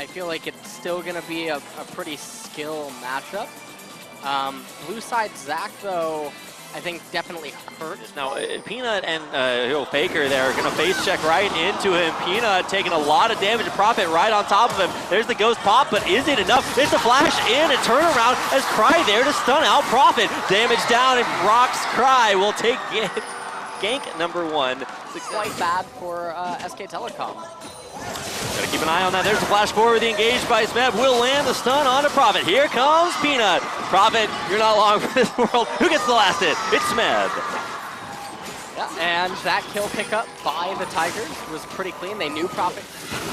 I feel like it's still going to be a pretty skill matchup. Blue side Zach, though, I think definitely hurt. Now, Peanut and Faker there are going to face check right into him. Peanut taking a lot of damage to Profit right on top of him. There's the ghost pop, but is it enough? It's a flash in and turnaround as Cry there to stun out Profit. Damage down, and ROX Cry will take gank number 1. It's quite bad for SK Telecom. Gotta keep an eye on that. There's a flash forward. The engage by Smeb will land the stun onto Profit. Here comes Peanut. Profit, you're not long for this world. Who gets the last hit? It's Smeb. Yeah, and that kill pickup by the Tigers was pretty clean. They knew Profit.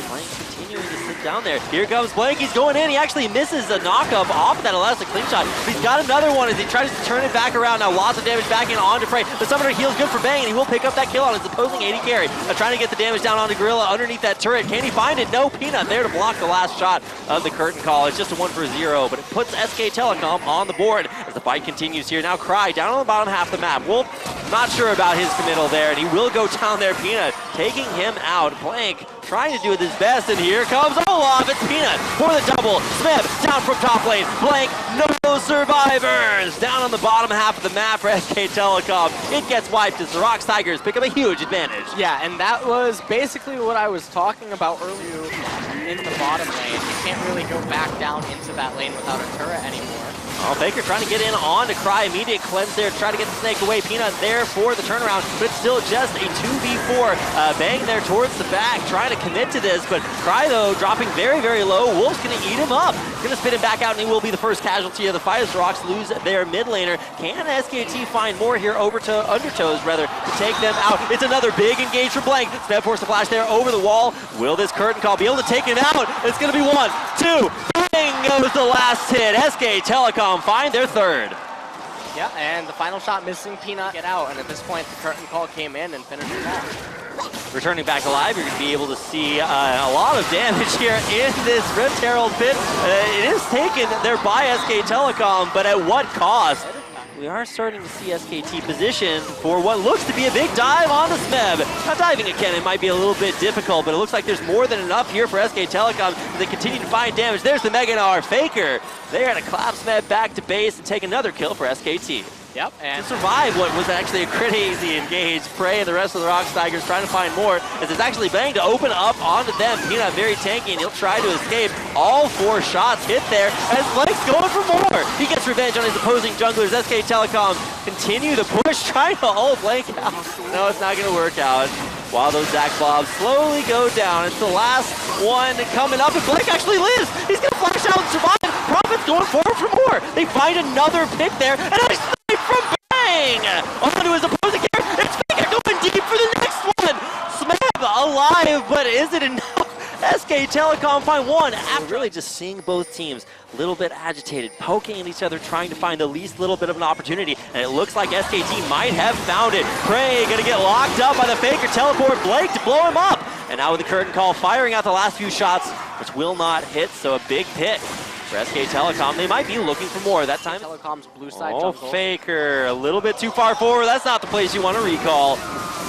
Blank continuing to sit down there. Here comes Blank. He's going in. He actually misses a knock-up off of that elastic clean shot. He's got another one as he tries to turn it back around. Now lots of damage back in onto Frey. The Summoner heals good for Bang, and he will pick up that kill on his opposing AD carry. Trying to get the damage down onto Gorilla underneath that turret. Can he find it? No. Peanut there to block the last shot of the curtain call. It's just a 1-for-0, but it puts SK Telecom on the board as the fight continues here. Now Cry down on the bottom half of the map. Wolf not sure about his committal there, and he will go down there. Peanut taking him out. Blank trying to do it his best, and here comes Olaf. It's Peanut for the double. Smeb down from top lane. Blank, no survivors. Down on the bottom half of the map for SK Telecom. It gets wiped as the ROX Tigers pick up a huge advantage. Yeah, and that was basically what I was talking about earlier in the bottom lane. You can't really go back down into that lane without a turret anymore. Oh, Faker trying to get in on to Cry. Immediate cleanse there, try to get the snake away. Peanut there for the turnaround, but it's still just a 2v4. Bang there towards the back, trying to commit to this, but Cry, though, dropping very, very low. Wolf's going to eat him up. Going to spit him back out, and he will be the first casualty of the fight as ROX lose their mid laner. Can SKT find more here over to Undertows, rather, to take them out? It's another big engage for Blank. Smeb forced the flash there over the wall. Will this curtain call be able to take him out? It's going to be 1, 2, bang goes the last hit. SK Telecom find their third. Yeah, and the final shot missing Peanut get out, and at this point the curtain call came in and finished the match. Returning back alive, you're going to be able to see a lot of damage here in this Rift Herald pit. It is taken there by SK Telecom, but at what cost? We are starting to see SKT positioned for what looks to be a big dive on the Smeb. Now diving again, it might be a little bit difficult, but it looks like there's more than enough here for SK Telecom as they continue to find damage. There's the Mega Gnar. Faker there to clap Smeb back to base and take another kill for SKT. Yep, and to survive what was actually a crazy engage. Prey and the rest of the ROX Tigers trying to find more as it's actually Bang to open up onto them. Peanut very tanky, and he'll try to escape. All 4 shots hit there as Blake's going for more. He gets revenge on his opposing junglers. SK Telecom continue the push, trying to ult Blank out. No, it's not going to work out. While those Zac Blobs slowly go down. It's the last one coming up, and Blake actually lives. He's going to flash out and survive. Profit's going forward for more. They find another pick there, and a snipe from Bang onto his opposing character. It's Faker going deep for the next one. Smeb alive, but is it enough? SK Telecom find one. After really just seeing both teams a little bit agitated, poking at each other, trying to find the least little bit of an opportunity, and it looks like SKT might have found it. Prey gonna get locked up by the Faker teleport. Blake to blow him up, and now with the curtain call, firing out the last few shots, which will not hit, so a big pick for SK Telecom. They might be looking for more that time. Telecom's blue side jungle. jungle. Faker, a little bit too far forward. That's not the place you want to recall.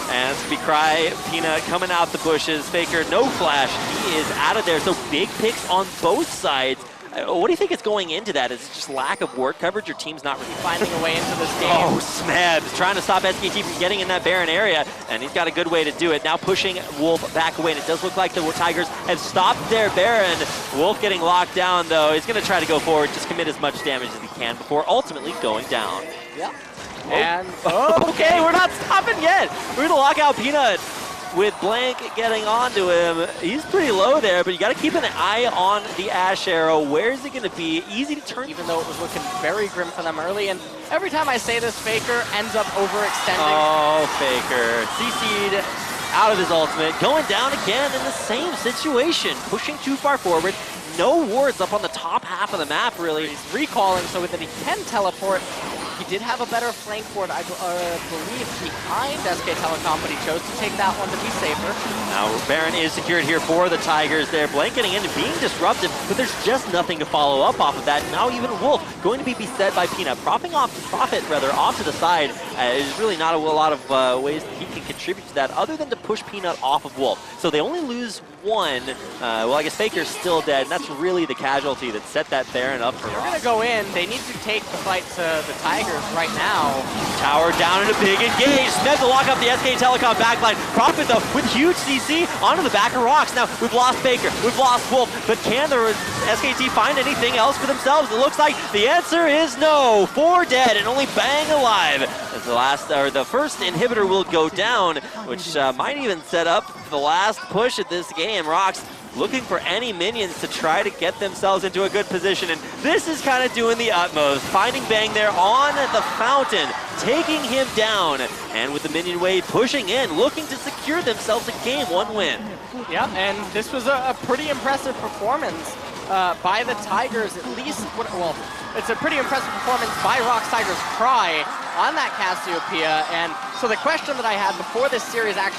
And it's going to be Cry, Peanut coming out the bushes. Faker, no flash. He is out of there. So big picks on both sides. What do you think is going into that? Is it just lack of work coverage? Your team's not really finding a way into this game? Oh, Smeb trying to stop SKT from getting in that Baron area, and he's got a good way to do it. Now pushing Wolf back away, and it does look like the Tigers have stopped their Baron. Wolf getting locked down, though. He's going to try to go forward, just commit as much damage as he can before ultimately going down. Yep. Oh. And okay, we're not stopping yet. We're going to lock out Peanut. With Blank getting onto him, he's pretty low there, but you got to keep an eye on the Ash Arrow. Where is it going to be? Easy to turn. Even though it was looking very grim for them early, and every time I say this, Faker ends up overextending. Oh, Faker. CC'd out of his ultimate. Going down again in the same situation. Pushing too far forward. No wards up on the top half of the map, really. He's recalling so that he can teleport. He did have a better flank ward, I believe, behind SK Telecom, but he chose to take that one to be safer. Now, Baron is secured here for the Tigers there. Blank getting in and being disruptive, but there's just nothing to follow up off of that. Now even Wolf going to be beset by Peanut. Profit off to the side. There's really not a lot of ways that he can contribute to that other than to push Peanut off of Wolf. So they only lose one. Well, I guess Faker's still dead, and that's really the casualty that set that Baron up for They're ROX. going to go in. They need to take the fight to the Tigers right now. Tower down and a big engage. Smith to lock up the SK Telecom backline. Profit, though, with huge CC onto the back of ROX. Now, we've lost Faker, we've lost Wolf, but can the SKT find anything else for themselves? It looks like the answer is no. 4 dead and only Bang alive. As the first inhibitor will go down, which might even set up the last push at this game. ROX looking for any minions to try to get themselves into a good position, and this is kind of doing the utmost. Finding Bang there on the fountain, taking him down, and with the minion wave pushing in, looking to secure themselves a Game 1 win. Yeah, and this was a pretty impressive performance by the Tigers, at least. Well, it's a pretty impressive performance by ROX Tigers Cry on that Cassiopeia, and so the question that I had before this series actually